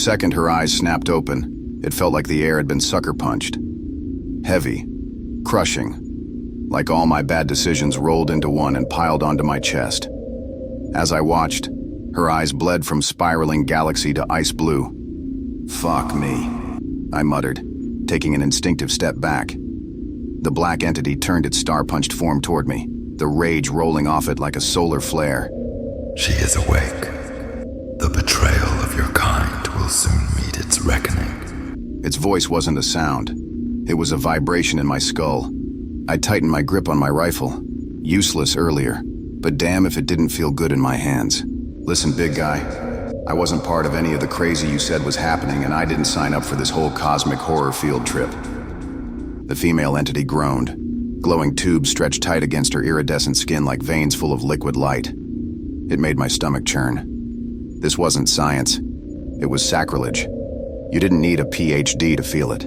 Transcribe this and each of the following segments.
second her eyes snapped open, it felt like the air had been sucker punched. Heavy, crushing, like all my bad decisions rolled into one and piled onto my chest. As I watched, her eyes bled from spiraling galaxy to ice blue. "Fuck me," I muttered, taking an instinctive step back. The black entity turned its star-punched form toward me, the rage rolling off it like a solar flare. "She is awake. The betrayal of your kind will soon meet its reckoning." Its voice wasn't a sound. It was a vibration in my skull. I tightened my grip on my rifle. Useless earlier, but damn if it didn't feel good in my hands. "Listen, big guy, I wasn't part of any of the crazy you said was happening, and I didn't sign up for this whole cosmic horror field trip." The female entity groaned. Glowing tubes stretched tight against her iridescent skin like veins full of liquid light. It made my stomach churn. This wasn't science. It was sacrilege. You didn't need a PhD to feel it.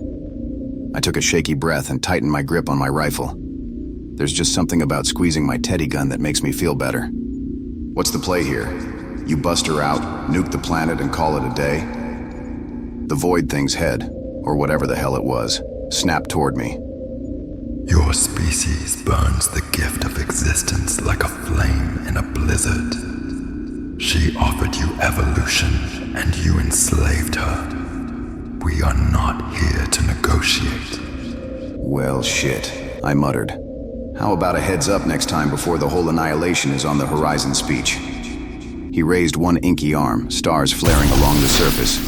I took a shaky breath and tightened my grip on my rifle. There's just something about squeezing my teddy gun that makes me feel better. "What's the play here? You bust her out, nuke the planet, and call it a day?" The void thing's head, or whatever the hell it was, snapped toward me. "Your species burns the gift of existence like a flame in a blizzard. She offered you evolution, and you enslaved her. We are not here to negotiate." "Well, shit," I muttered. "How about a heads up next time before the whole annihilation is on the horizon speech?" He raised one inky arm, stars flaring along the surface.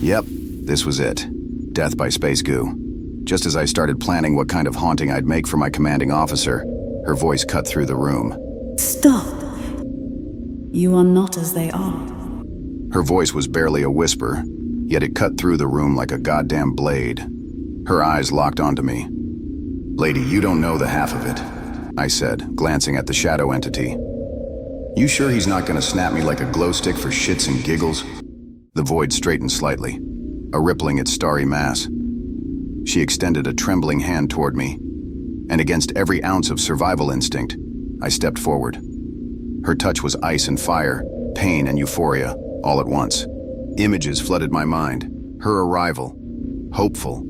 Yep, this was it. Death by space goo. Just as I started planning what kind of haunting I'd make for my commanding officer, her voice cut through the room. "Stop! You are not as they are." Her voice was barely a whisper, yet it cut through the room like a goddamn blade. Her eyes locked onto me. "Lady, you don't know the half of it," I said, glancing at the shadow entity. "You sure he's not gonna snap me like a glow stick for shits and giggles?" The void straightened slightly, a rippling its starry mass. She extended a trembling hand toward me, and against every ounce of survival instinct, I stepped forward. Her touch was ice and fire, pain and euphoria, all at once. Images flooded my mind. Her arrival, hopeful,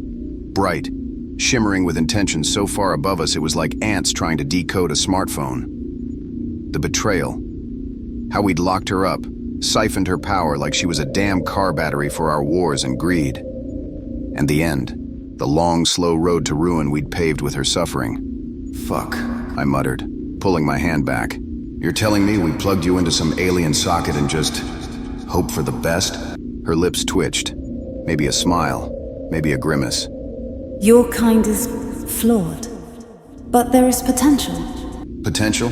bright, shimmering with intentions so far above us it was like ants trying to decode a smartphone. The betrayal, how we'd locked her up, siphoned her power like she was a damn car battery for our wars and greed. And the end, the long, slow road to ruin we'd paved with her suffering. "Fuck," I muttered, pulling my hand back. "You're telling me we plugged you into some alien socket and just hope for the best?" Her lips twitched. Maybe a smile, maybe a grimace. "Your kind is flawed, but there is potential." "Potential?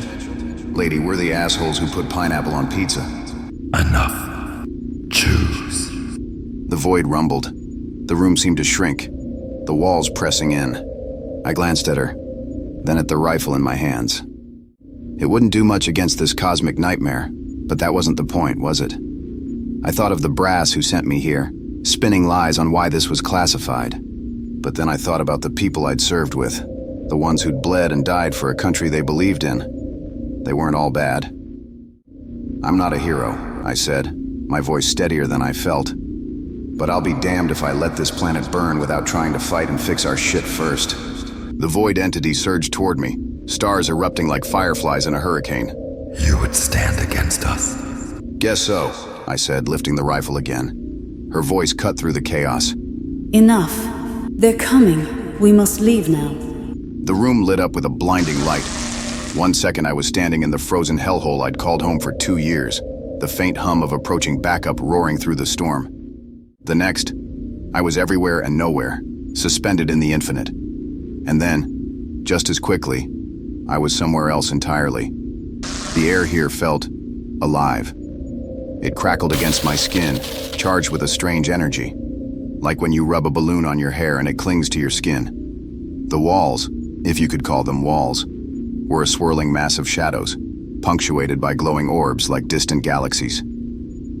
Lady, we're the assholes who put pineapple on pizza." "Enough. Choose." The void rumbled. The room seemed to shrink, the walls pressing in. I glanced at her, then at the rifle in my hands. It wouldn't do much against this cosmic nightmare, but that wasn't the point, was it? I thought of the brass who sent me here, spinning lies on why this was classified. But then I thought about the people I'd served with, the ones who'd bled and died for a country they believed in. They weren't all bad. "I'm not a hero," I said, my voice steadier than I felt. "But I'll be damned if I let this planet burn without trying to fight and fix our shit first." The void entity surged toward me, stars erupting like fireflies in a hurricane. "You would stand against us?" "Guess so," I said, lifting the rifle again. Her voice cut through the chaos. "Enough. They're coming. We must leave now." The room lit up with a blinding light. One second I was standing in the frozen hellhole I'd called home for 2 years, the faint hum of approaching backup roaring through the storm. The next, I was everywhere and nowhere, suspended in the infinite. And then, just as quickly, I was somewhere else entirely. The air here felt alive. It crackled against my skin, charged with a strange energy, like when you rub a balloon on your hair and it clings to your skin. The walls, if you could call them walls, were a swirling mass of shadows, punctuated by glowing orbs like distant galaxies.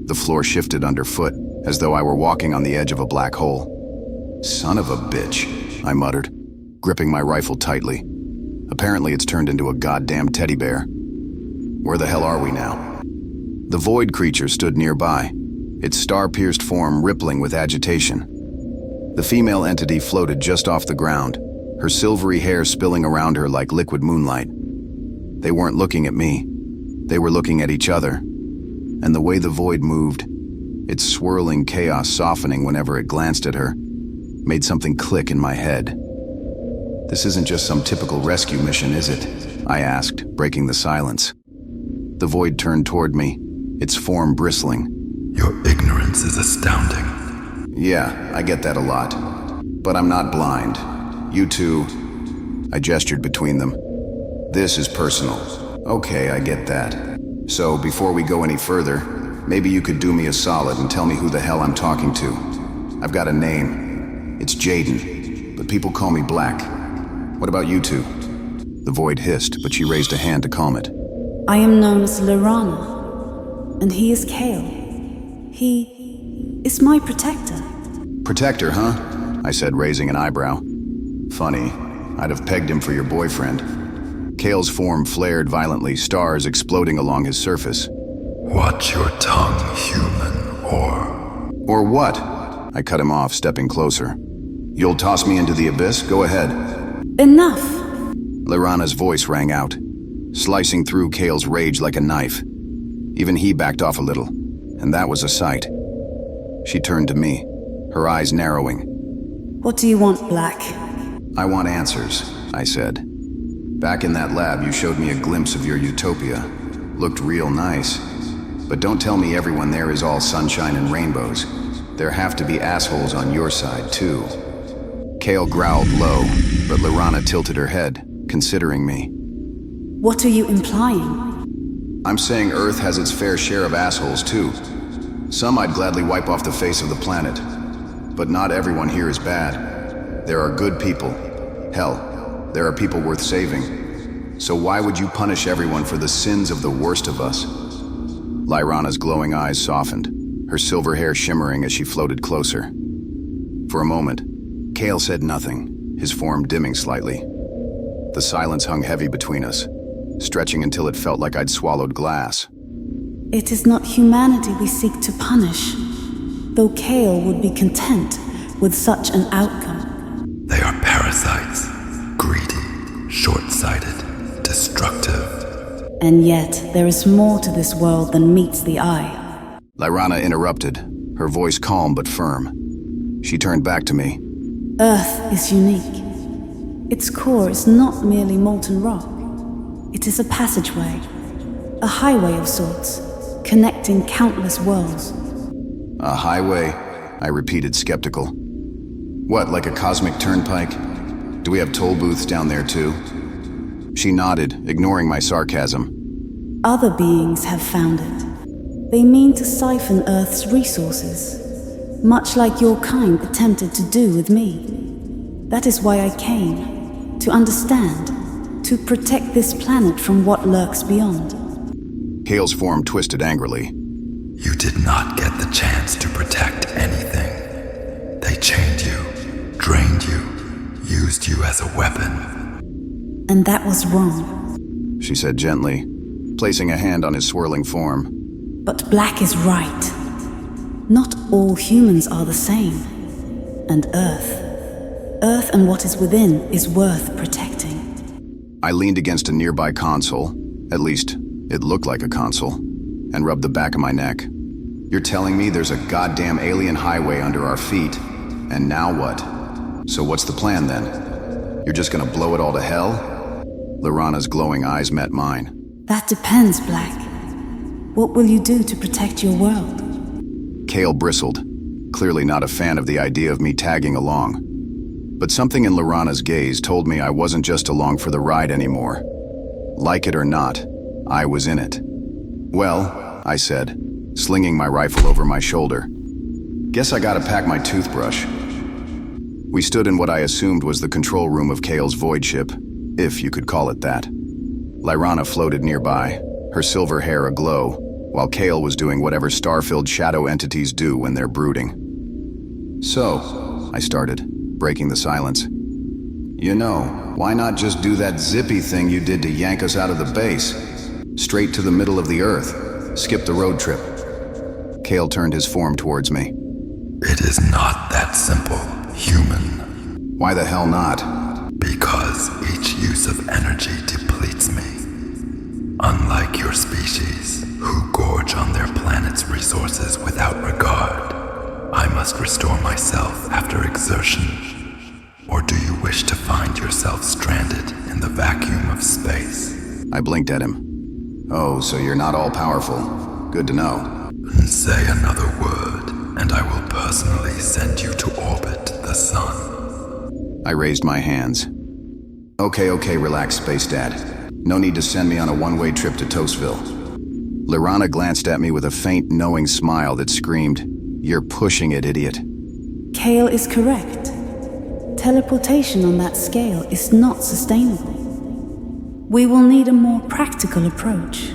The floor shifted underfoot, as though I were walking on the edge of a black hole. "Son of a bitch," I muttered, gripping my rifle tightly. Apparently it's turned into a goddamn teddy bear. Where the hell are we now? The void creature stood nearby, its star-pierced form rippling with agitation. The female entity floated just off the ground, her silvery hair spilling around her like liquid moonlight. They weren't looking at me. They were looking at each other. And the way the void moved, its swirling chaos softening whenever it glanced at her, made something click in my head. This isn't just some typical rescue mission, is it? I asked, breaking the silence. The void turned toward me, its form bristling. Your ignorance is astounding. Yeah, I get that a lot. But I'm not blind. You two... I gestured between them. This is personal. Okay, I get that. So, before we go any further, maybe you could do me a solid and tell me who the hell I'm talking to. I've got a name. It's Jaden, but people call me Black. What about you two? The void hissed, but she raised a hand to calm it. I am known as Lorana, and he is Kale. He is my protector. Protector, huh? I said, raising an eyebrow. Funny, I'd have pegged him for your boyfriend. Kale's form flared violently, stars exploding along his surface. Watch your tongue, human, or... Or what? I cut him off, stepping closer. You'll toss me into the abyss? Go ahead. Enough! Lorana's voice rang out, slicing through Kale's rage like a knife. Even he backed off a little, and that was a sight. She turned to me, her eyes narrowing. What do you want, Black? I want answers, I said. Back in that lab, you showed me a glimpse of your utopia. Looked real nice. But don't tell me everyone there is all sunshine and rainbows. There have to be assholes on your side, too. Kale growled low, but Lorana tilted her head, considering me. What are you implying? I'm saying Earth has its fair share of assholes, too. Some I'd gladly wipe off the face of the planet. But not everyone here is bad. There are good people. Hell, there are people worth saving. So why would you punish everyone for the sins of the worst of us? Lyrana's glowing eyes softened, her silver hair shimmering as she floated closer. For a moment, Kale said nothing, his form dimming slightly. The silence hung heavy between us, stretching until it felt like I'd swallowed glass. It is not humanity we seek to punish, though Kale would be content with such an outcome. They are parasites, greedy, short-sighted, destructive. And yet, there is more to this world than meets the eye. Lyrana interrupted, her voice calm but firm. She turned back to me. Earth is unique. Its core is not merely molten rock. It is a passageway, a highway of sorts, connecting countless worlds. A highway? I repeated, skeptical. What, like a cosmic turnpike? Do we have toll booths down there too? She nodded, ignoring my sarcasm. Other beings have found it. They mean to siphon Earth's resources, much like your kind attempted to do with me. That is why I came, to understand, to protect this planet from what lurks beyond. Kale's form twisted angrily. You did not get the chance to protect anything. They chained you, drained you, used you as a weapon. And that was wrong. She said gently, placing a hand on his swirling form. But Black is right. Not all humans are the same. And Earth and what is within is worth protecting. I leaned against a nearby console, at least it looked like a console, and rubbed the back of my neck. You're telling me there's a goddamn alien highway under our feet, and now what? So what's the plan then? You're just gonna blow it all to hell? Lorana's glowing eyes met mine. That depends, Black. What will you do to protect your world? Kale bristled, clearly not a fan of the idea of me tagging along. But something in Lorana's gaze told me I wasn't just along for the ride anymore. Like it or not, I was in it. Well, I said, slinging my rifle over my shoulder. Guess I gotta pack my toothbrush. We stood in what I assumed was the control room of Kale's void ship, if you could call it that. Lyrana floated nearby, her silver hair aglow, while Kale was doing whatever star-filled shadow entities do when they're brooding. So, I started, breaking the silence. You know, why not just do that zippy thing you did to yank us out of the base? Straight to the middle of the Earth, skip the road trip. Kale turned his form towards me. It is not that simple, human. Why the hell not? Because each use of energy depletes me. Unlike your species, who gorge on their planet's resources without regard, I must restore myself after exertion. Or do you wish to find yourself stranded in the vacuum of space? I blinked at him. Oh, so you're not all-powerful. Good to know. Say another word, and I will personally send you to orbit the sun. I raised my hands. Okay, relax, Space Dad. No need to send me on a one-way trip to Toastville. Lyrana glanced at me with a faint, knowing smile that screamed, "You're pushing it, idiot." Kale is correct. Teleportation on that scale is not sustainable. We will need a more practical approach.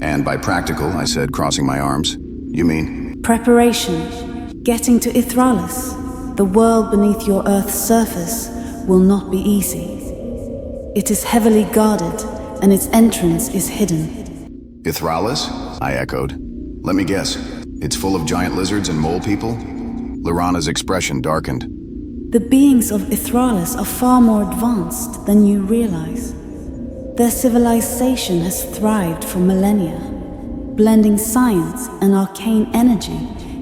And by practical, I said, crossing my arms, you mean? Preparation. Getting to Ithralis, the world beneath your Earth's surface, will not be easy. It is heavily guarded, and its entrance is hidden. Ithralis? I echoed. Let me guess. It's full of giant lizards and mole people? Lyrana's expression darkened. The beings of Ithralis are far more advanced than you realize. Their civilization has thrived for millennia, blending science and arcane energy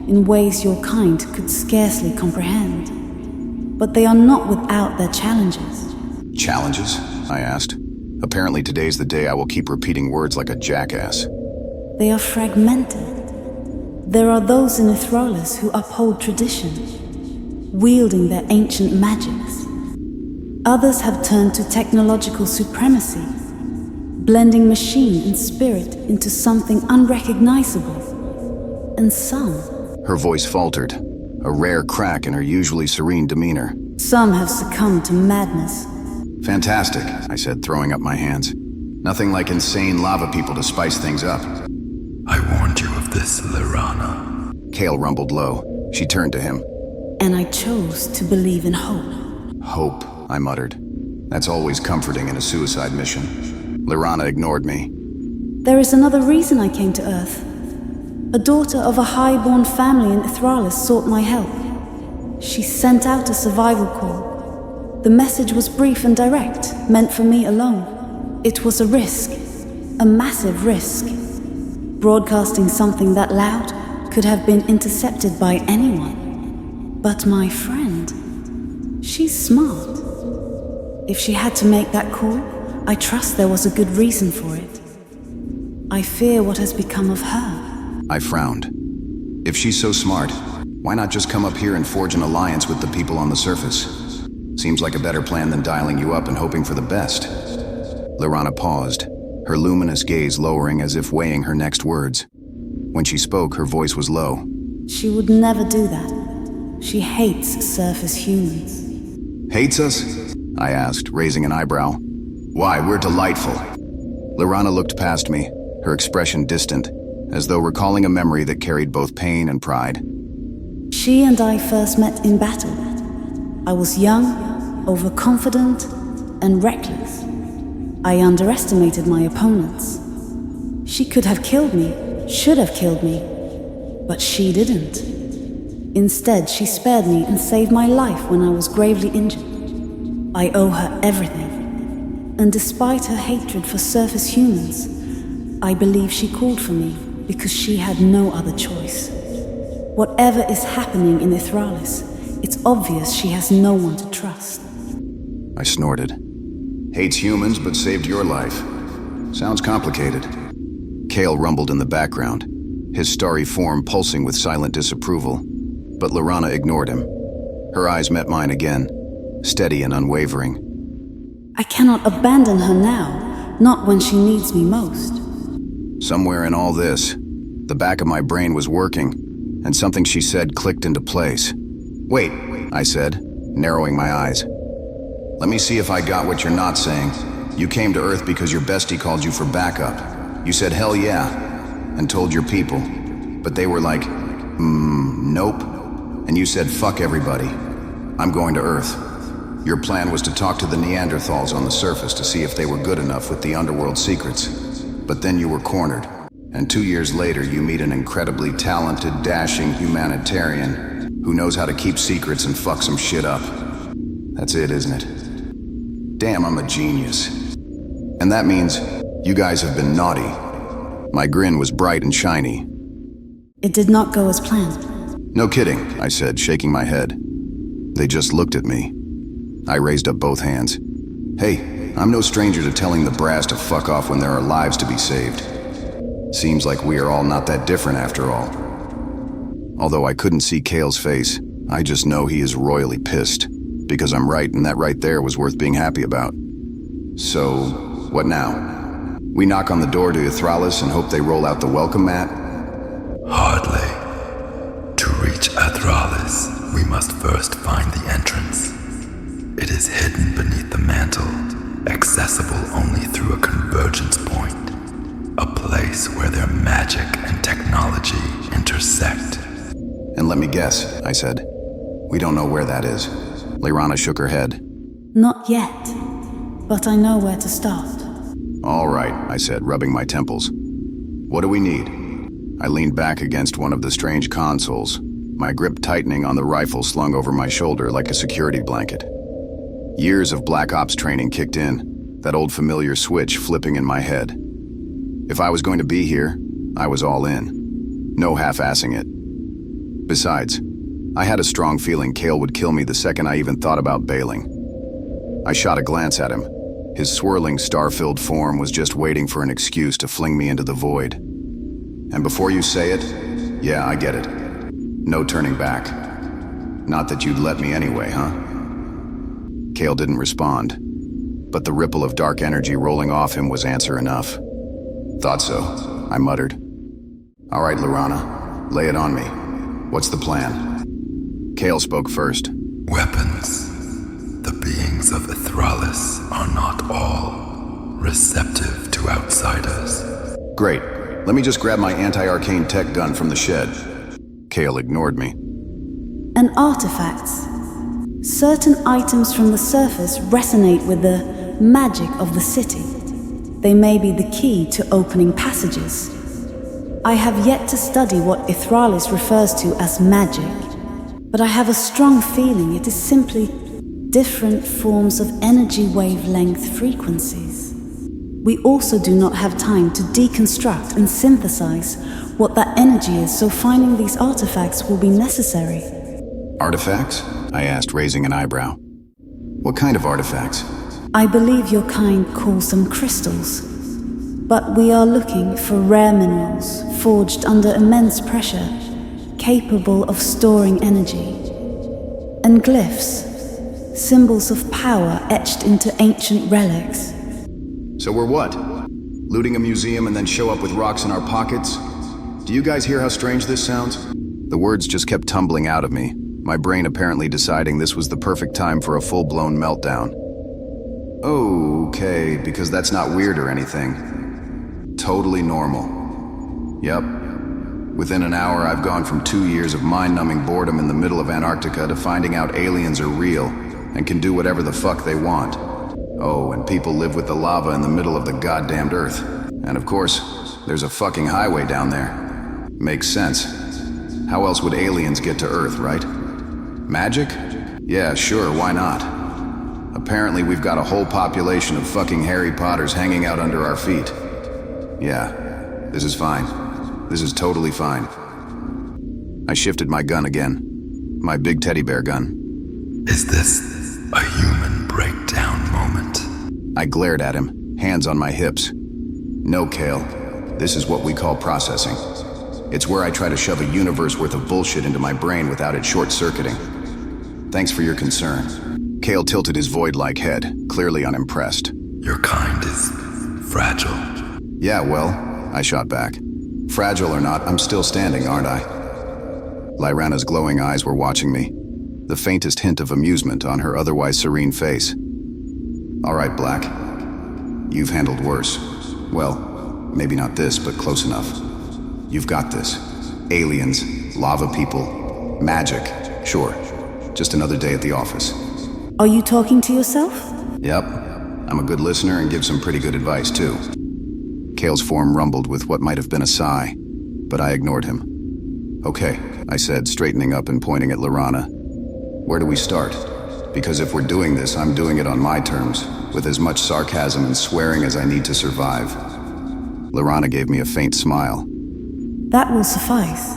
in ways your kind could scarcely comprehend. But they are not without their challenges. Challenges? I asked. Apparently today's the day I will keep repeating words like a jackass. They are fragmented. There are those in Ithralis who uphold tradition, wielding their ancient magics. Others have turned to technological supremacy, blending machine and spirit into something unrecognizable. And some... Her voice faltered, a rare crack in her usually serene demeanor. Some have succumbed to madness. Fantastic, I said, throwing up my hands. Nothing like insane lava people to spice things up. I warned you of this, Lyrana. Kale rumbled low. She turned to him. And I chose to believe in hope. Hope, I muttered. That's always comforting in a suicide mission. Lyrana ignored me. There is another reason I came to Earth. A daughter of a high-born family in Ithralis sought my help. She sent out a survival call. The message was brief and direct, meant for me alone. It was a risk, a massive risk. Broadcasting something that loud could have been intercepted by anyone. But my friend, she's smart. If she had to make that call, I trust there was a good reason for it. I fear what has become of her. I frowned. If she's so smart, why not just come up here and forge an alliance with the people on the surface? Seems like a better plan than dialing you up and hoping for the best. Lyrana paused, her luminous gaze lowering as if weighing her next words. When she spoke, her voice was low. She would never do that. She hates surface humans. Hates us? I asked, raising an eyebrow. Why, we're delightful. Lyrana looked past me, her expression distant, as though recalling a memory that carried both pain and pride. She and I first met in battle. I was young, overconfident, and reckless. I underestimated my opponents. She could have killed me, should have killed me, but she didn't. Instead, she spared me and saved my life when I was gravely injured. I owe her everything. And despite her hatred for surface humans, I believe she called for me because she had no other choice. Whatever is happening in Ithralis, it's obvious she has no one to trust. I snorted. Hates humans but saved your life. Sounds complicated. Kale rumbled in the background, his starry form pulsing with silent disapproval, but Lyrana ignored him. Her eyes met mine again, steady and unwavering. I cannot abandon her now, not when she needs me most. Somewhere in all this, the back of my brain was working, and something she said clicked into place. Wait, I said, narrowing my eyes. Let me see if I got what you're not saying. You came to Earth because your bestie called you for backup. You said hell yeah, and told your people. But they were like, nope. And you said fuck everybody. I'm going to Earth. Your plan was to talk to the Neanderthals on the surface to see if they were good enough with the underworld secrets. But then you were cornered, And 2 years later, you meet an incredibly talented, dashing humanitarian who knows how to keep secrets and fuck some shit up. That's it, isn't it? Damn, I'm a genius. And that means you guys have been naughty. My grin was bright and shiny. It did not go as planned. No kidding, I said, shaking my head. They just looked at me. I raised up both hands. Hey, I'm no stranger to telling the brass to fuck off when there are lives to be saved. Seems like we are all not that different after all. Although I couldn't see Kale's face, I just know he is royally pissed. Because I'm right, and that right there was worth being happy about. So, what now? We knock on the door to Athralis and hope they roll out the welcome mat? Hardly. To reach Athralis, we must first find the entrance. It is hidden beneath the mantle, accessible only through a convergence point. A place where their magic and technology intersect. And let me guess, I said. We don't know where that is. Lyrana shook her head. Not yet, but I know where to start. All right, I said, rubbing my temples. What do we need? I leaned back against one of the strange consoles, my grip tightening on the rifle slung over my shoulder like a security blanket. Years of Black Ops training kicked in, that old familiar switch flipping in my head. If I was going to be here, I was all in. No half-assing it. Besides, I had a strong feeling Kale would kill me the second I even thought about bailing. I shot a glance at him. His swirling, star-filled form was just waiting for an excuse to fling me into the void. And before you say it, yeah, I get it. No turning back. Not that you'd let me anyway, huh? Kale didn't respond, but the ripple of dark energy rolling off him was answer enough. Thought so, I muttered. All right, Lyrana, lay it on me. What's the plan? Kale spoke first. Weapons. The beings of Athralis are not all receptive to outsiders. Great. Let me just grab my anti-arcane tech gun from the shed. Kale ignored me. And artifacts. Certain items from the surface resonate with the magic of the city. They may be the key to opening passages. I have yet to study what Athralis refers to as magic, but I have a strong feeling it is simply different forms of energy wavelength frequencies. We also do not have time to deconstruct and synthesize what that energy is, so finding these artifacts will be necessary. Artifacts? I asked, raising an eyebrow. What kind of artifacts? I believe your kind calls them crystals, but we are looking for rare minerals forged under immense pressure, capable of storing energy. And glyphs, symbols of power etched into ancient relics. So we're what? Looting a museum and then show up with rocks in our pockets? Do you guys hear how strange this sounds? The words just kept tumbling out of me, my brain apparently deciding this was the perfect time for a full-blown meltdown. Okay, because that's not weird or anything. Totally normal. Yep. Within an hour, I've gone from 2 years of mind-numbing boredom in the middle of Antarctica to finding out aliens are real and can do whatever the fuck they want. Oh, and people live with the lava in the middle of the goddamned Earth. And of course, there's a fucking highway down there. Makes sense. How else would aliens get to Earth, right? Magic? Yeah, sure, why not? Apparently we've got a whole population of fucking Harry Potters hanging out under our feet. Yeah, this is fine. This is totally fine. I shifted my gun again. My big teddy bear gun. Is this a human breakdown moment? I glared at him, hands on my hips. No, Kale. This is what we call processing. It's where I try to shove a universe worth of bullshit into my brain without it short-circuiting. Thanks for your concern. Kale tilted his void-like head, clearly unimpressed. Your kind is fragile. Yeah, well, I shot back. Fragile or not, I'm still standing, aren't I? Lyrana's glowing eyes were watching me, the faintest hint of amusement on her otherwise serene face. All right, Black. You've handled worse. Well, maybe not this, but close enough. You've got this. Aliens, lava people, magic, sure. Just another day at the office. Are you talking to yourself? Yep. I'm a good listener and give some pretty good advice, too. Kale's form rumbled with what might have been a sigh, but I ignored him. "Okay," I said, straightening up and pointing at Lorana. "Where do we start? Because if we're doing this, I'm doing it on my terms, with as much sarcasm and swearing as I need to survive." Lorana gave me a faint smile. That will suffice.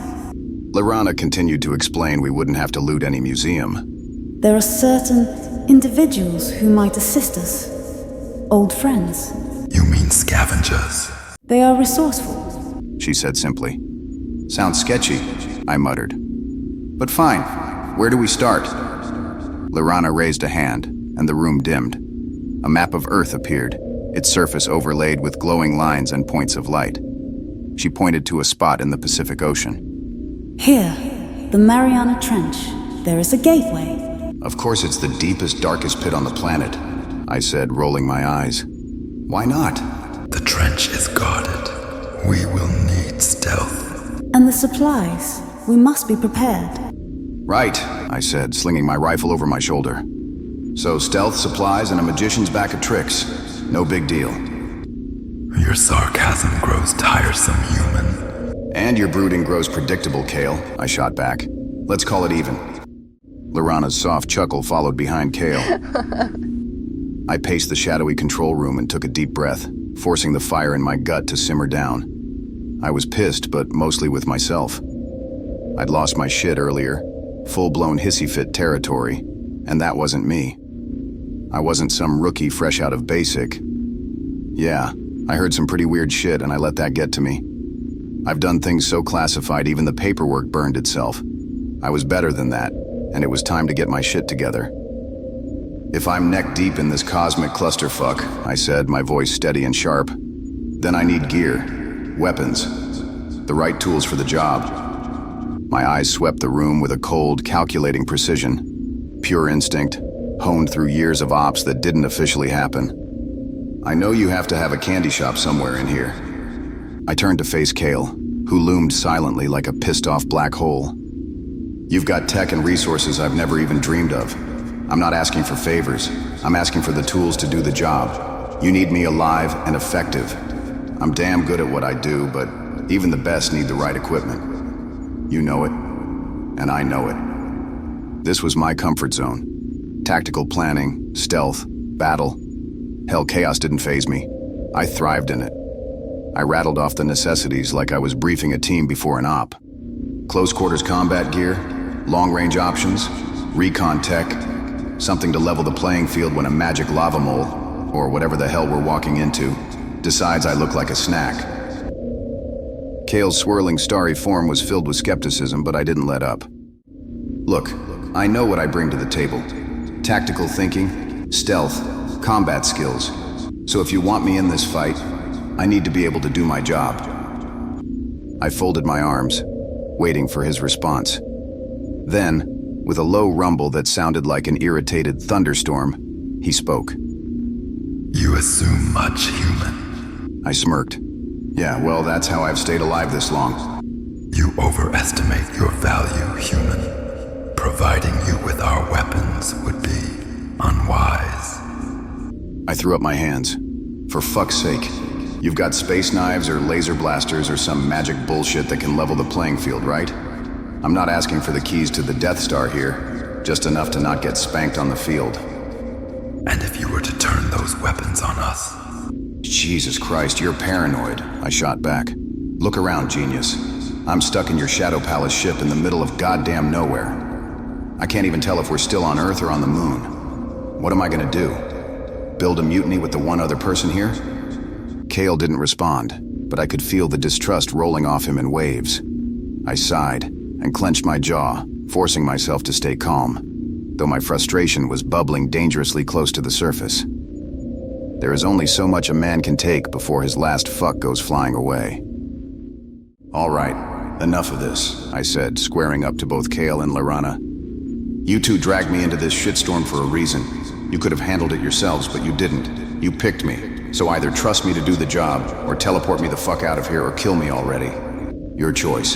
Lorana continued to explain we wouldn't have to loot any museum. There are certain individuals who might assist us. Old friends. You mean scavengers? They are resourceful. She said simply. "Sounds sketchy," I muttered. "But fine, where do we start?" Lorana raised a hand, and the room dimmed. A map of Earth appeared, its surface overlaid with glowing lines and points of light. She pointed to a spot in the Pacific Ocean. Here, the Mariana Trench. There is a gateway. "Of course it's the deepest, darkest pit on the planet," I said, rolling my eyes. "Why not?" The trench is guarded. We will need stealth. And the supplies. We must be prepared. "Right," I said, slinging my rifle over my shoulder. "So stealth, supplies, and a magician's bag of tricks. No big deal." Your sarcasm grows tiresome, human. "And your brooding grows predictable, Kale," I shot back. "Let's call it even." Lorana's soft chuckle followed behind Kale. I paced the shadowy control room and took a deep breath, forcing the fire in my gut to simmer down. I was pissed, but mostly with myself. I'd lost my shit earlier, full-blown hissy fit territory, and that wasn't me. I wasn't some rookie fresh out of basic. Yeah, I heard some pretty weird shit and I let that get to me. I've done things so classified even the paperwork burned itself. I was better than that, and it was time to get my shit together. "If I'm neck deep in this cosmic clusterfuck," I said, my voice steady and sharp, "then I need gear, weapons, the right tools for the job." My eyes swept the room with a cold, calculating precision. Pure instinct, honed through years of ops that didn't officially happen. "I know you have to have a candy shop somewhere in here." I turned to face Kale, who loomed silently like a pissed-off black hole. "You've got tech and resources I've never even dreamed of. I'm not asking for favors. I'm asking for the tools to do the job. You need me alive and effective. I'm damn good at what I do, but even the best need the right equipment. You know it, and I know it." This was my comfort zone. Tactical planning, stealth, battle. Hell, chaos didn't faze me. I thrived in it. I rattled off the necessities like I was briefing a team before an op. Close quarters combat gear, long-range options, recon tech, something to level the playing field when a magic lava mole, or whatever the hell we're walking into, decides I look like a snack. Kale's swirling starry form was filled with skepticism, but I didn't let up. "Look, I know what I bring to the table. Tactical thinking, stealth, combat skills. So if you want me in this fight, I need to be able to do my job." I folded my arms, waiting for his response. Then, with a low rumble that sounded like an irritated thunderstorm, he spoke. You assume much, human. I smirked. "Yeah, well, that's how I've stayed alive this long." You overestimate your value, human. Providing you with our weapons would be unwise. I threw up my hands. "For fuck's sake, you've got space knives or laser blasters or some magic bullshit that can level the playing field, right? I'm not asking for the keys to the Death Star here, just enough to not get spanked on the field." And if you were to turn those weapons on us? "Jesus Christ, you're paranoid," I shot back. "Look around, genius. I'm stuck in your Shadow Palace ship in the middle of goddamn nowhere. I can't even tell if we're still on Earth or on the moon. What am I gonna do? Build a mutiny with the one other person here?" Kale didn't respond, but I could feel the distrust rolling off him in waves. I sighed and clenched my jaw, forcing myself to stay calm, though my frustration was bubbling dangerously close to the surface. There is only so much a man can take before his last fuck goes flying away. "All right, enough of this," I said, squaring up to both Kale and Lorana. "You two dragged me into this shitstorm for a reason. You could have handled it yourselves, but you didn't. You picked me, so either trust me to do the job, or teleport me the fuck out of here, or kill me already. Your choice."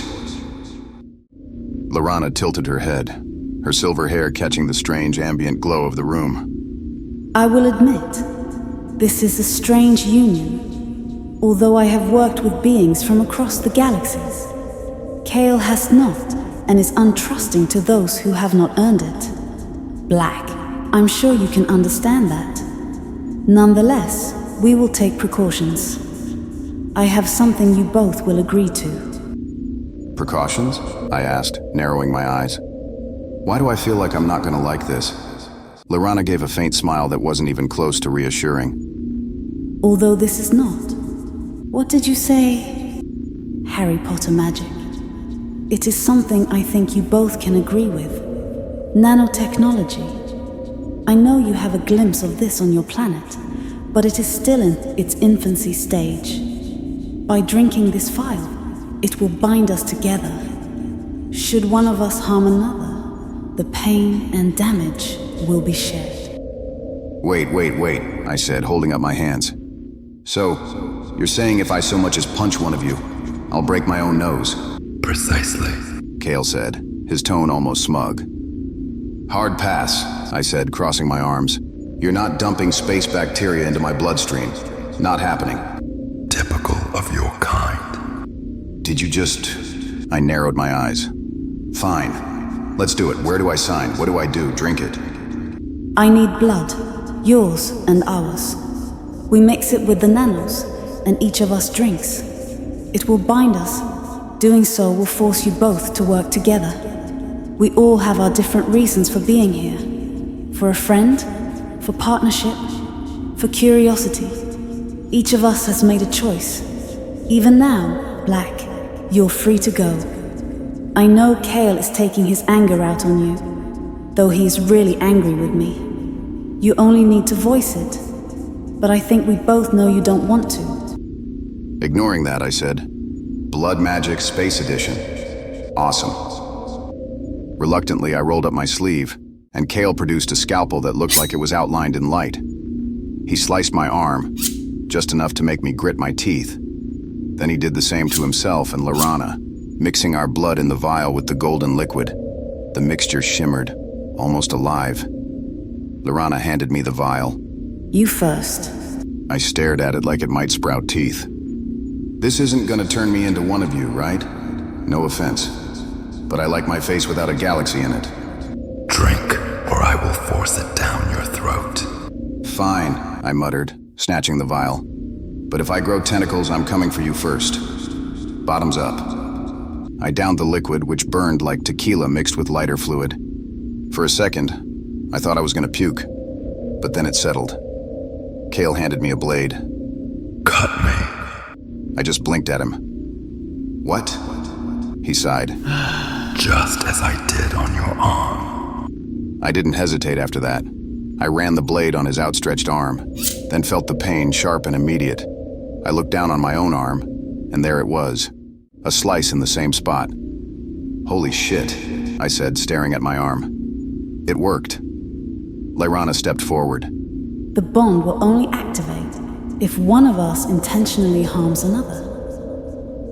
Lorana tilted her head, her silver hair catching the strange ambient glow of the room. I will admit, this is a strange union. although I have worked with beings from across the galaxies. Kale has not, and is untrusting to those who have not earned it. Black, I'm sure you can understand that. Nonetheless, we will take precautions. I have something you both will agree to. Precautions? I asked, narrowing my eyes. Why do I feel like I'm not gonna like this? Lorana gave a faint smile that wasn't even close to reassuring. Although this is not. What did you say? Harry Potter magic. It is something I think you both can agree with. Nanotechnology. I know you have a glimpse of this on your planet, but it is still in its infancy stage. By drinking this vial, it will bind us together. Should one of us harm another, the pain and damage will be shared. Wait, I said, holding up my hands. So, you're saying if I so much as punch one of you, I'll break my own nose? Precisely, Kale said, his tone almost smug. Hard pass, I said, crossing my arms. You're not dumping space bacteria into my bloodstream. Not happening. Typical of your kind. Did you just... I narrowed my eyes. Fine. Let's do it. Where do I sign? What do I do? Drink it. I need blood. Yours and ours. We mix it with the nanos, and each of us drinks. It will bind us. Doing so will force you both to work together. We all have our different reasons for being here. For a friend, for partnership, for curiosity. Each of us has made a choice. Even now, Black, you're free to go. I know Kale is taking his anger out on you, though he is really angry with me. You only need to voice it, but I think we both know you don't want to. Ignoring that, I said, Blood Magic Space Edition. Awesome. Reluctantly, I rolled up my sleeve, and Kale produced a scalpel that looked like it was outlined in light. He sliced my arm, just enough to make me grit my teeth. Then he did the same to himself and Lorana, mixing our blood in the vial with the golden liquid. The mixture shimmered, almost alive. Lorana handed me the vial. You first. I stared at it like it might sprout teeth. This isn't gonna turn me into one of you, right? No offense, but I like my face without a galaxy in it. Drink, or I will force it down your throat. Fine, I muttered, snatching the vial. But if I grow tentacles, I'm coming for you first. Bottoms up. I downed the liquid, which burned like tequila mixed with lighter fluid. For a second, I thought I was gonna puke, but then it settled. Kale handed me a blade. Cut me. I just blinked at him. What? He sighed. Just as I did on your arm. I didn't hesitate after that. I ran the blade on his outstretched arm, then felt the pain sharp and immediate. I looked down on my own arm, and there it was, a slice in the same spot. Holy shit, I said, staring at my arm. It worked. Lorana stepped forward. The bond will only activate if one of us intentionally harms another.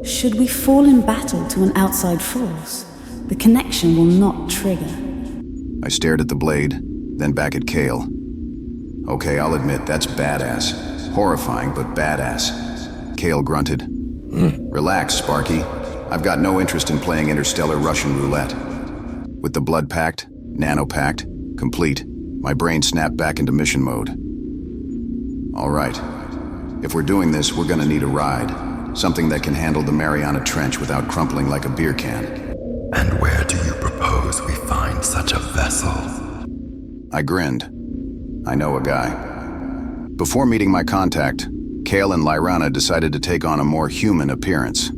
Should we fall in battle to an outside force, the connection will not trigger. I stared at the blade, then back at Kale. Okay, I'll admit, that's badass. Horrifying, but badass. Kale grunted. Relax, Sparky. I've got no interest in playing interstellar Russian roulette. With the blood pact, nano pact, complete, my brain snapped back into mission mode. All right. If we're doing this, we're gonna need a ride. Something that can handle the Mariana Trench without crumpling like a beer can. And where do you propose we find such a vessel? I grinned. I know a guy. Before meeting my contact, Kale and Lorana decided to take on a more human appearance.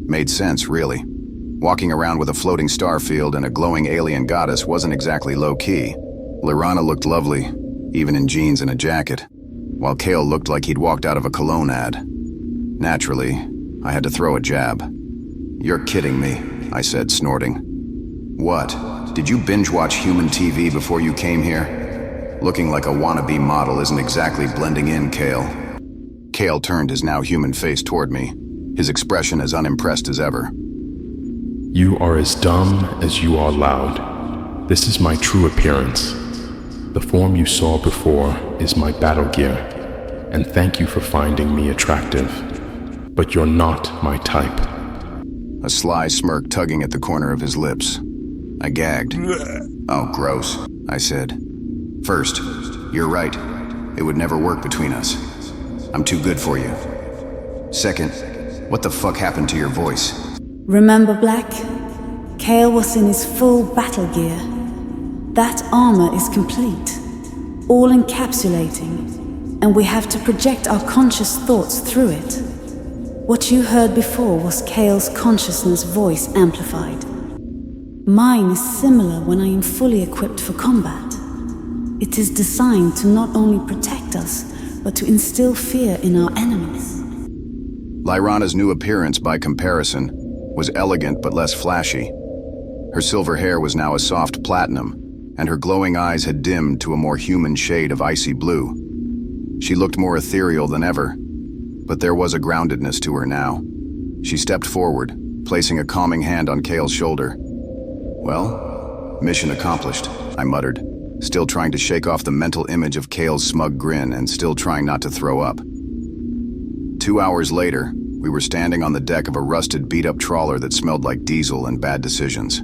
Made sense, really. Walking around with a floating star field and a glowing alien goddess wasn't exactly low-key. Lorana looked lovely, even in jeans and a jacket, while Kale looked like he'd walked out of a cologne ad. Naturally, I had to throw a jab. You're kidding me, I said, snorting. What? Did you binge-watch human TV before you came here? Looking like a wannabe model isn't exactly blending in, Kale. Kale turned his now human face toward me, his expression as unimpressed as ever. You are as dumb as you are loud. This is my true appearance. The form you saw before is my battle gear, and thank you for finding me attractive. but you're not my type. A sly smirk tugging at the corner of his lips. I gagged. Oh, gross, I said. First, you're right. It would never work between us. I'm too good for you. Second, what the fuck happened to your voice? Remember, Black? Kale was in his full battle gear. That armor is complete, all encapsulating, and we have to project our conscious thoughts through it. What you heard before was Kale's consciousness voice amplified. Mine is similar when I am fully equipped for combat. It is designed to not only protect us, but to instill fear in our enemies. Lyrana's new appearance, by comparison, was elegant but less flashy. Her silver hair was now a soft platinum, and her glowing eyes had dimmed to a more human shade of icy blue. She looked more ethereal than ever, but there was a groundedness to her now. She stepped forward, placing a calming hand on Kale's shoulder. Well, mission accomplished, I muttered, still trying to shake off the mental image of Kale's smug grin and still trying not to throw up. 2 hours later, we were standing on the deck of a rusted, beat-up trawler that smelled like diesel and bad decisions.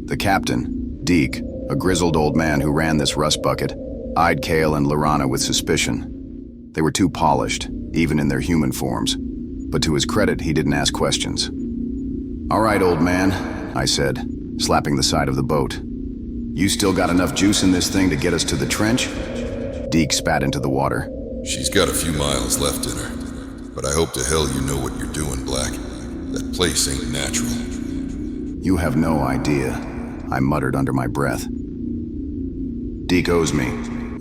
The captain, Deke, a grizzled old man who ran this rust bucket, eyed Kale and Lyrana with suspicion. They were too polished, even in their human forms, but to his credit, he didn't ask questions. "All right, old man," I said, slapping the side of the boat. "You still got enough juice in this thing to get us to the trench?" Deke spat into the water. She's got a few miles left in her, but I hope to hell you know what you're doing, Black. That place ain't natural. "You have no idea," I muttered under my breath. "Deke owes me,"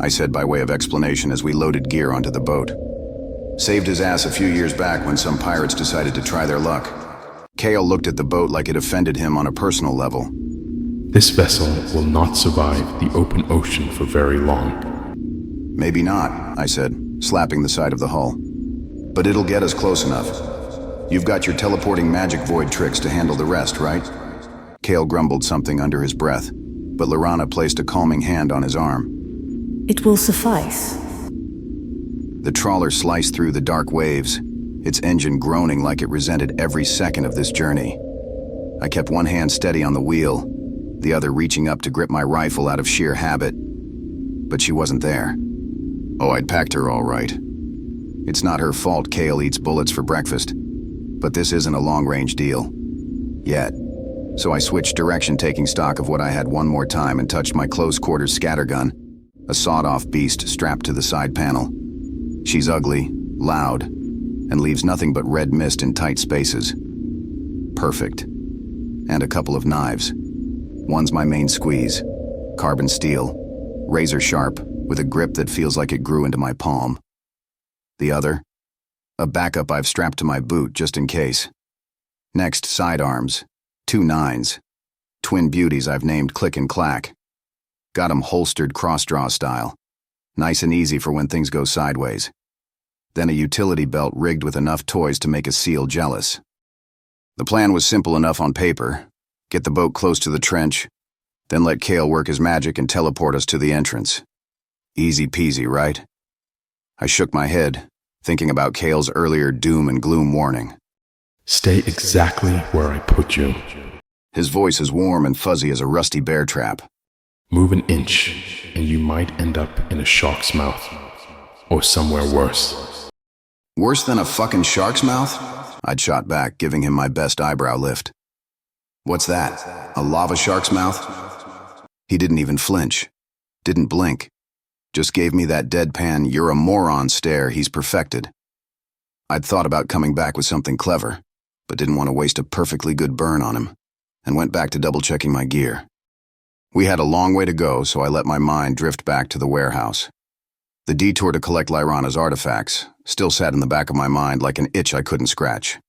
I said by way of explanation as we loaded gear onto the boat. "Saved his ass a few years back when some pirates decided to try their luck." Kale looked at the boat like it offended him on a personal level. This vessel will not survive the open ocean for very long. "Maybe not," I said, slapping the side of the hull. "But it'll get us close enough. You've got your teleporting magic void tricks to handle the rest, right?" Kale grumbled something under his breath, but Lyrana placed a calming hand on his arm. It will suffice. The trawler sliced through the dark waves, its engine groaning like it resented every second of this journey. I kept one hand steady on the wheel, the other reaching up to grip my rifle out of sheer habit. But she wasn't there. Oh, I'd packed her all right. It's not her fault Kale eats bullets for breakfast, but this isn't a long-range deal. Yet. So I switched direction, taking stock of what I had one more time, and touched my close-quarters scattergun, a sawed-off beast strapped to the side panel. She's ugly, loud, and leaves nothing but red mist in tight spaces. Perfect. And a couple of knives. One's my main squeeze, carbon steel, razor sharp, with a grip that feels like it grew into my palm. The other, a backup I've strapped to my boot just in case. Next, sidearms, 2 9s, twin beauties I've named Click and Clack. Got 'em holstered cross-draw style, nice and easy for when things go sideways. Then a utility belt rigged with enough toys to make a seal jealous. The plan was simple enough on paper. Get the boat close to the trench, then let Kale work his magic and teleport us to the entrance. Easy peasy, right? I shook my head, thinking about Kale's earlier doom and gloom warning. Stay exactly where I put you. His voice as warm and fuzzy as a rusty bear trap. Move an inch, and you might end up in a shark's mouth. Or somewhere worse. Worse than a fucking shark's mouth? I'd shot back, giving him my best eyebrow lift. What's that? A lava shark's mouth? He didn't even flinch. Didn't blink. Just gave me that deadpan, "you're a moron" stare he's perfected. I'd thought about coming back with something clever, but didn't want to waste a perfectly good burn on him, and went back to double-checking my gear. We had a long way to go, so I let my mind drift back to the warehouse. The detour to collect Lyrana's artifacts still sat in the back of my mind like an itch I couldn't scratch.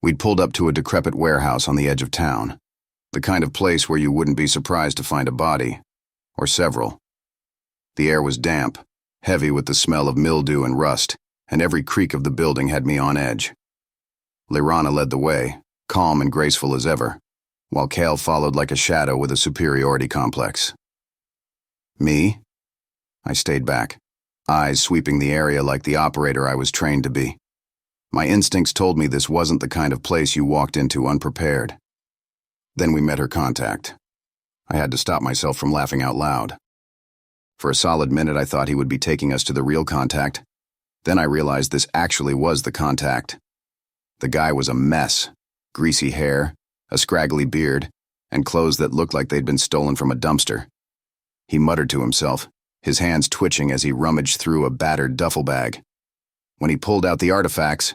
We'd pulled up to a decrepit warehouse on the edge of town, the kind of place where you wouldn't be surprised to find a body, or several. The air was damp, heavy with the smell of mildew and rust, and every creak of the building had me on edge. Lyrana led the way, calm and graceful as ever, while Kale followed like a shadow with a superiority complex. Me? I stayed back, eyes sweeping the area like the operator I was trained to be. My instincts told me this wasn't the kind of place you walked into unprepared. Then we met her contact. I had to stop myself from laughing out loud. For a solid minute, I thought he would be taking us to the real contact. Then I realized this actually was the contact. The guy was a mess. Greasy hair, a scraggly beard, and clothes that looked like they'd been stolen from a dumpster. He muttered to himself, his hands twitching as he rummaged through a battered duffel bag. When he pulled out the artifacts,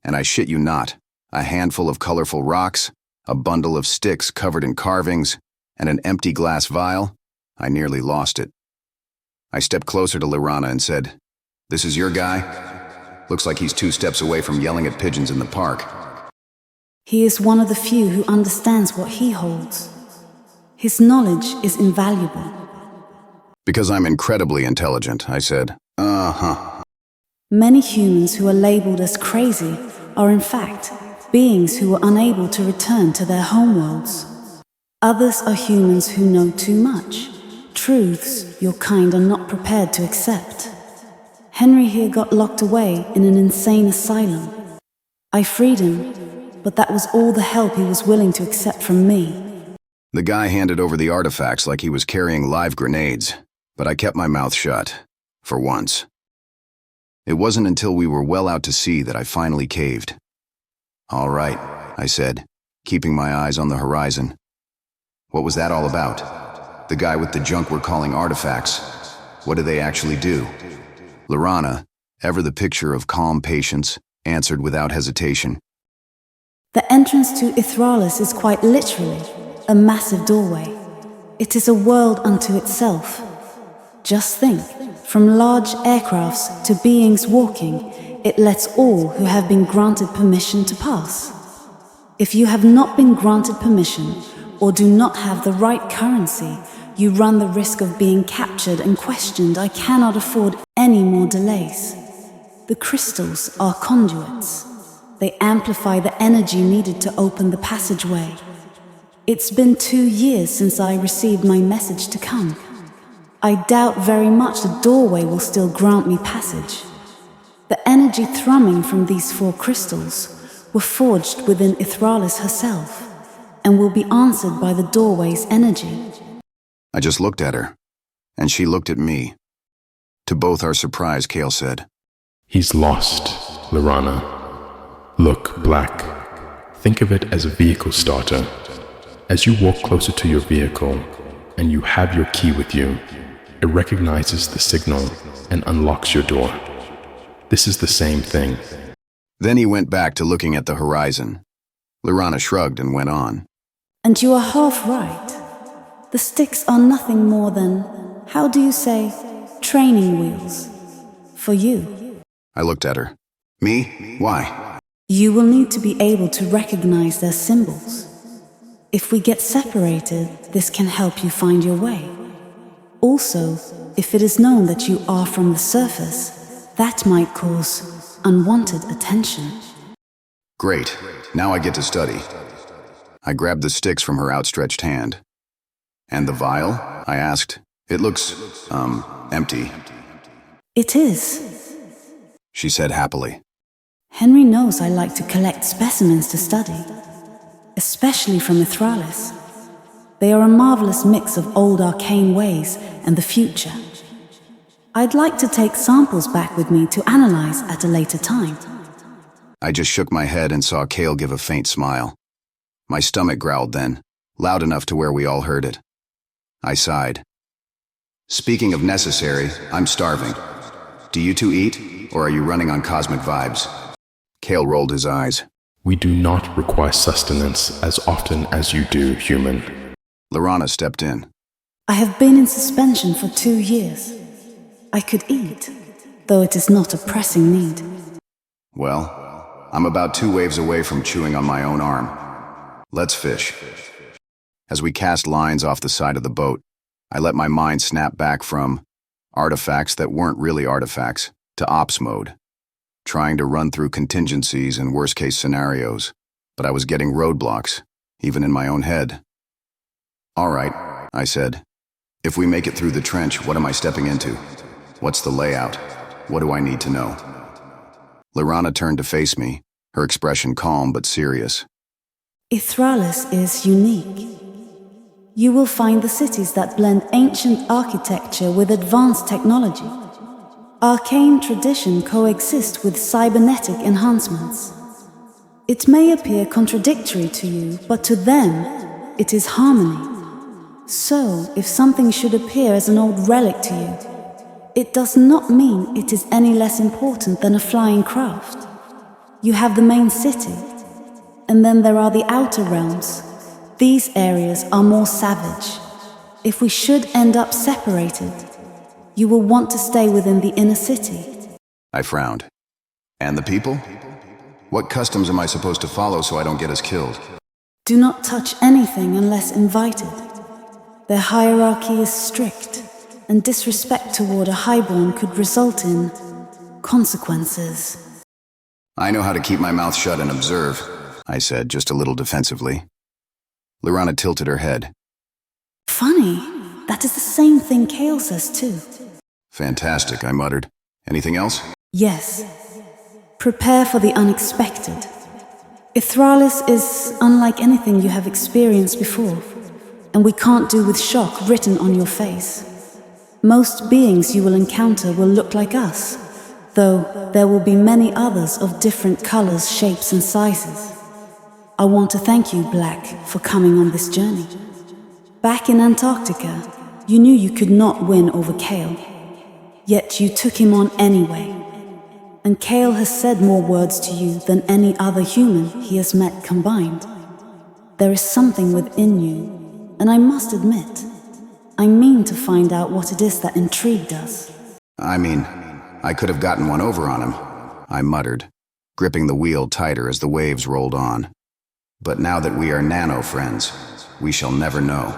and I shit you not, a handful of colorful rocks, a bundle of sticks covered in carvings, and an empty glass vial, I nearly lost it. I stepped closer to Lorana and said, "This is your guy? Looks like he's 2 steps away from yelling at pigeons in the park." He is one of the few who understands what he holds. His knowledge is invaluable. "Because I'm incredibly intelligent," I said. Uh-huh. Many humans who are labeled as crazy are in fact beings who are unable to return to their homeworlds. Others are humans who know too much, truths your kind are not prepared to accept. Henry here got locked away in an insane asylum. I freed him, but that was all the help he was willing to accept from me. The guy handed over the artifacts like he was carrying live grenades, but I kept my mouth shut, for once. It wasn't until we were well out to sea that I finally caved. "All right," I said, keeping my eyes on the horizon. "What was that all about? The guy with the junk we're calling artifacts. What do they actually do?" Lorana, ever the picture of calm patience, answered without hesitation. The entrance to Ithralis is quite literally a massive doorway. It is a world unto itself. Just think, from large aircrafts to beings walking, it lets all who have been granted permission to pass. If you have not been granted permission or do not have the right currency, you run the risk of being captured and questioned. I cannot afford any more delays. The crystals are conduits. They amplify the energy needed to open the passageway. It's been 2 years since I received my message to come. I doubt very much the doorway will still grant me passage. The energy thrumming from these 4 crystals were forged within Ithralis herself and will be answered by the doorway's energy. I just looked at her, and she looked at me. To both our surprise, Kale said, "He's lost, Lorana. Look, Black. Think of it as a vehicle starter. As you walk closer to your vehicle, and you have your key with you, it recognizes the signal and unlocks your door. This is the same thing." Then he went back to looking at the horizon. Lorana shrugged and went on. And you are half right. The sticks are nothing more than, how do you say, training wheels. For you. I looked at her. "Me? Why?" You will need to be able to recognize their symbols. If we get separated, this can help you find your way. Also, if it is known that you are from the surface, that might cause unwanted attention. Great. Now I get to study. I grabbed the sticks from her outstretched hand. "And the vial?" I asked. "It looks, empty." It is. She said happily. Henry knows I like to collect specimens to study, especially from Ithralis. They are a marvelous mix of old arcane ways and the future. I'd like to take samples back with me to analyze at a later time. I just shook my head and saw Kale give a faint smile. My stomach growled then, loud enough to where we all heard it. I sighed. "Speaking of necessary, I'm starving. Do you two eat, or are you running on cosmic vibes?" Kale rolled his eyes. "We do not require sustenance as often as you do, human." Lorana stepped in. I have been in suspension for 2 years. I could eat, though it is not a pressing need. "Well, I'm about 2 waves away from chewing on my own arm. Let's fish." As we cast lines off the side of the boat, I let my mind snap back from artifacts that weren't really artifacts to ops mode, trying to run through contingencies and worst-case scenarios, but I was getting roadblocks, even in my own head. "All right," I said. "If we make it through the trench, what am I stepping into? What's the layout? What do I need to know?" Lorana turned to face me, her expression calm but serious. Ithralis is unique. You will find the cities that blend ancient architecture with advanced technology. Arcane tradition coexist with cybernetic enhancements. It may appear contradictory to you, but to them, it is harmony. So, if something should appear as an old relic to you, it does not mean it is any less important than a flying craft. You have the main city, and then there are the outer realms. These areas are more savage. If we should end up separated, you will want to stay within the inner city. I frowned. And the people? What customs am I supposed to follow so I don't get us killed? Do not touch anything unless invited. Their hierarchy is strict, and disrespect toward a highborn could result in consequences. I know how to keep my mouth shut and observe, I said, just a little defensively. Lorana tilted her head. Funny, that is the same thing Kale says too. Fantastic, I muttered. Anything else? Yes. Prepare for the unexpected. Ithralis is unlike anything you have experienced before, and we can't do with shock written on your face. Most beings you will encounter will look like us, though there will be many others of different colors, shapes, and sizes. I want to thank you, Black, for coming on this journey. Back in Antarctica, you knew you could not win over Kale, yet you took him on anyway. And Kale has said more words to you than any other human he has met combined. There is something within you, and I must admit, I mean to find out what it is that intrigued us. I could have gotten one over on him, I muttered, gripping the wheel tighter as the waves rolled on. But now that we are nano-friends, we shall never know.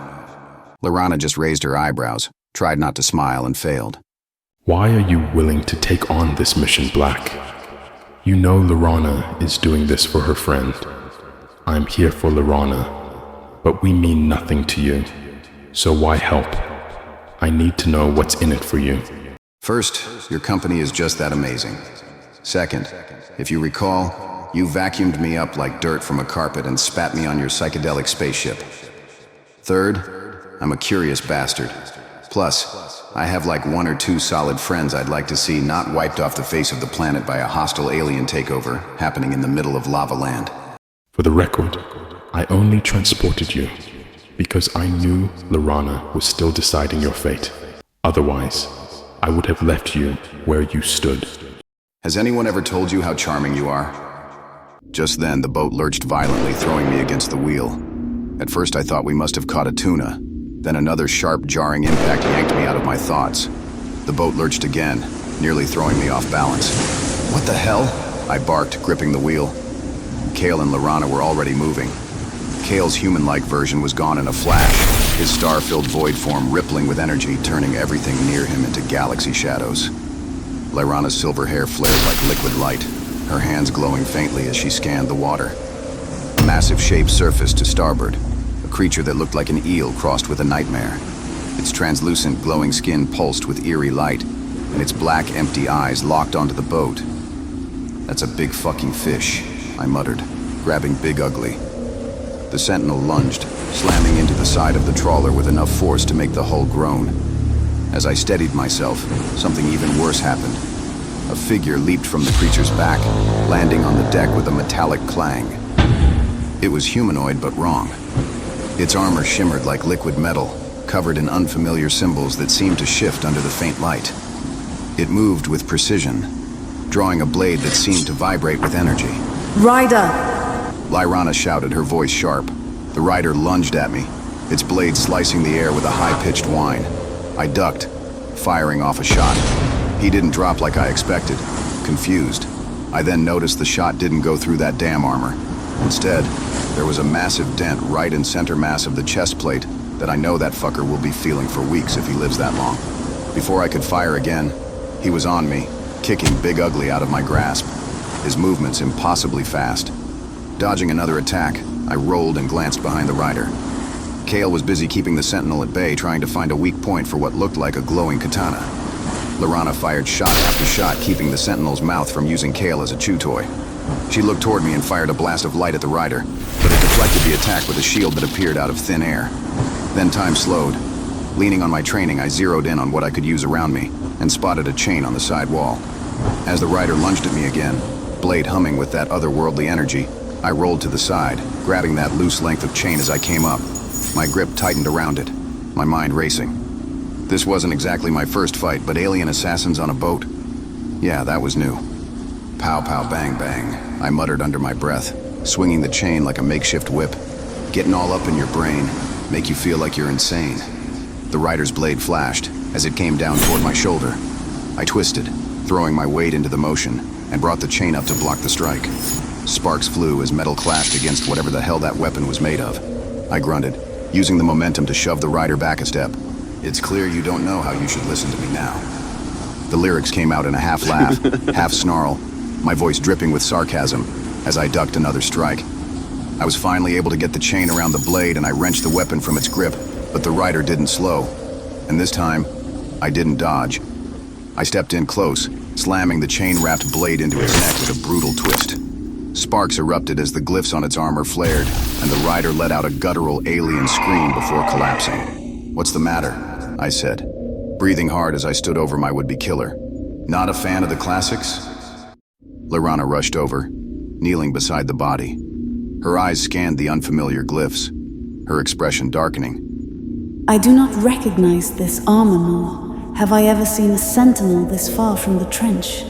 Lorana just raised her eyebrows, tried not to smile, and failed. Why are you willing to take on this mission, Black? You know Lorana is doing this for her friend. I'm here for Lorana, but we mean nothing to you. So why help? I need to know what's in it for you. First, your company is just that amazing. Second, if you recall, you vacuumed me up like dirt from a carpet and spat me on your psychedelic spaceship. Third, I'm a curious bastard. Plus, I have like 1 or 2 solid friends I'd like to see not wiped off the face of the planet by a hostile alien takeover happening in the middle of lava land. For the record, I only transported you because I knew Lorana was still deciding your fate. Otherwise, I would have left you where you stood. Has anyone ever told you how charming you are? Just then, the boat lurched violently, throwing me against the wheel. At first, I thought we must have caught a tuna. Then another sharp, jarring impact yanked me out of my thoughts. The boat lurched again, nearly throwing me off balance. What the hell? I barked, gripping the wheel. Kale and Lorana were already moving. Kale's human-like version was gone in a flash, his star-filled void form rippling with energy, turning everything near him into galaxy shadows. Lorana's silver hair flared like liquid light, her hands glowing faintly as she scanned the water. A massive shape surfaced to starboard, a creature that looked like an eel crossed with a nightmare. Its translucent, glowing skin pulsed with eerie light, and its black, empty eyes locked onto the boat. That's a big fucking fish, I muttered, grabbing Big Ugly. The sentinel lunged, slamming into the side of the trawler with enough force to make the hull groan. As I steadied myself, something even worse happened. A figure leaped from the creature's back, landing on the deck with a metallic clang. It was humanoid, but wrong. Its armor shimmered like liquid metal, covered in unfamiliar symbols that seemed to shift under the faint light. It moved with precision, drawing a blade that seemed to vibrate with energy. Rider! Lorana shouted, her voice sharp. The rider lunged at me, its blade slicing the air with a high-pitched whine. I ducked, firing off a shot. He didn't drop like I expected, confused. I then noticed the shot didn't go through that damn armor. Instead, there was a massive dent right in center mass of the chest plate that I know that fucker will be feeling for weeks if he lives that long. Before I could fire again, he was on me, kicking Big Ugly out of my grasp, his movements impossibly fast. Dodging another attack, I rolled and glanced behind the rider. Kale was busy keeping the sentinel at bay, trying to find a weak point for what looked like a glowing katana. Lorana fired shot after shot, keeping the Sentinel's mouth from using Kale as a chew toy. She looked toward me and fired a blast of light at the rider, but it deflected the attack with a shield that appeared out of thin air. Then time slowed. Leaning on my training, I zeroed in on what I could use around me and spotted a chain on the side wall. As the rider lunged at me again, blade humming with that otherworldly energy, I rolled to the side, grabbing that loose length of chain as I came up. My grip tightened around it, my mind racing. This wasn't exactly my first fight, but alien assassins on a boat? Yeah, that was new. Pow pow bang bang, I muttered under my breath, swinging the chain like a makeshift whip. Getting all up in your brain, make you feel like you're insane. The rider's blade flashed as it came down toward my shoulder. I twisted, throwing my weight into the motion, and brought the chain up to block the strike. Sparks flew as metal clashed against whatever the hell that weapon was made of. I grunted, using the momentum to shove the rider back a step. It's clear you don't know how you should listen to me now. The lyrics came out in a half laugh, half snarl, my voice dripping with sarcasm as I ducked another strike. I was finally able to get the chain around the blade and I wrenched the weapon from its grip, but the rider didn't slow. And this time, I didn't dodge. I stepped in close, slamming the chain-wrapped blade into its neck with a brutal twist. Sparks erupted as the glyphs on its armor flared, and the rider let out a guttural alien scream before collapsing. "What's the matter?" I said, breathing hard as I stood over my would-be killer. "Not a fan of the classics?" Lorana rushed over, kneeling beside the body. Her eyes scanned the unfamiliar glyphs, her expression darkening. I do not recognize this armor, nor have I ever seen a sentinel this far from the trench.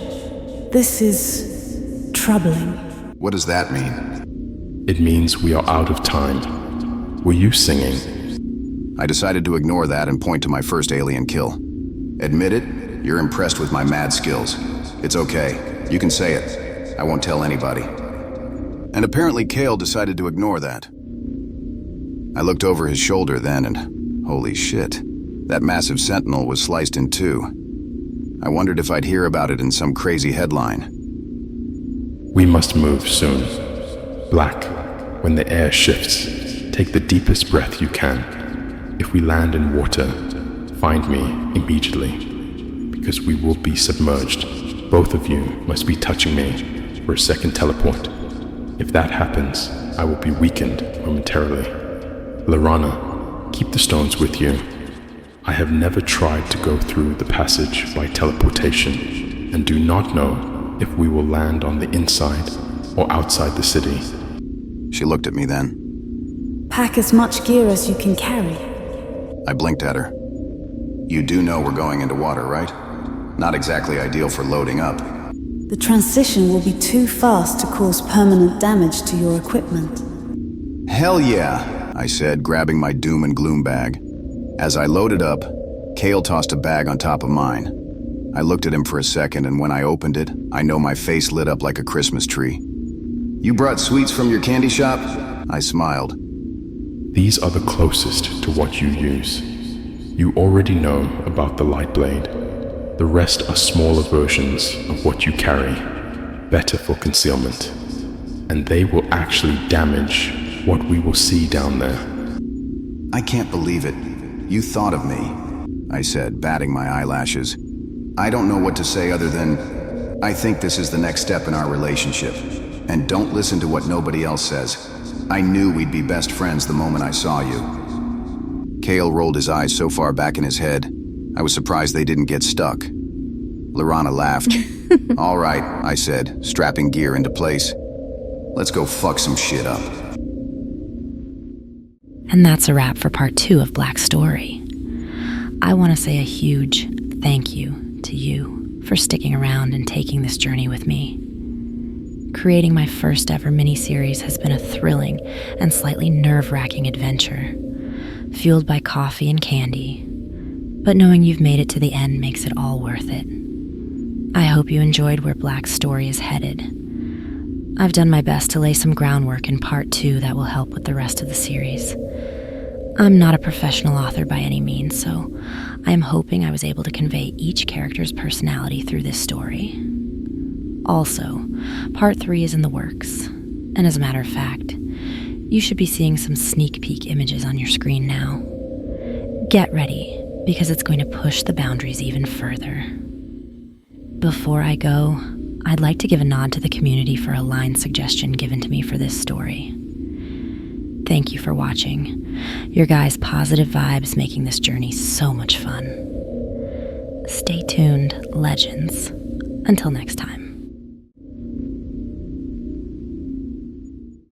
This is troubling. What does that mean? It means we are out of time. Were you singing? I decided to ignore that and point to my first alien kill. Admit it, you're impressed with my mad skills. It's okay, you can say it. I won't tell anybody. And apparently Kale decided to ignore that. I looked over his shoulder then and, holy shit, that massive sentinel was sliced in two. I wondered if I'd hear about it in some crazy headline. We must move soon. Black, when the air shifts, take the deepest breath you can. If we land in water, find me immediately, because we will be submerged. Both of you must be touching me for a second teleport. If that happens, I will be weakened momentarily. Lorana, keep the stones with you. I have never tried to go through the passage by teleportation, and do not know if we will land on the inside or outside the city. She looked at me then. Pack as much gear as you can carry. I blinked at her. You do know we're going into water, right? Not exactly ideal for loading up. The transition will be too fast to cause permanent damage to your equipment. Hell yeah, I said, grabbing my doom and gloom bag. As I loaded up, Kale tossed a bag on top of mine. I looked at him for a second, and when I opened it, I know my face lit up like a Christmas tree. "You brought sweets from your candy shop?" I smiled. These are the closest to what you use. You already know about the light blade. The rest are smaller versions of what you carry, better for concealment. And they will actually damage what we will see down there. I can't believe it. You thought of me, I said, batting my eyelashes. I don't know what to say other than, I think this is the next step in our relationship. And don't listen to what nobody else says. I knew we'd be best friends the moment I saw you. Kale rolled his eyes so far back in his head, I was surprised they didn't get stuck. Lorana laughed. All right, I said, strapping gear into place. Let's go fuck some shit up. And that's a wrap for part 2 of Black's story. I want to say a huge thank you to you for sticking around and taking this journey with me. Creating my first ever miniseries has been a thrilling and slightly nerve-wracking adventure, fueled by coffee and candy, but knowing you've made it to the end makes it all worth it. I hope you enjoyed where Black's story is headed. I've done my best to lay some groundwork in part 2 that will help with the rest of the series. I'm not a professional author by any means, so I am hoping I was able to convey each character's personality through this story. Also, part 3 is in the works, and as a matter of fact, you should be seeing some sneak peek images on your screen now. Get ready, because it's going to push the boundaries even further. Before I go, I'd like to give a nod to the community for a line suggestion given to me for this story. Thank you for watching. Your guys' positive vibes making this journey so much fun. Stay tuned, legends. Until next time.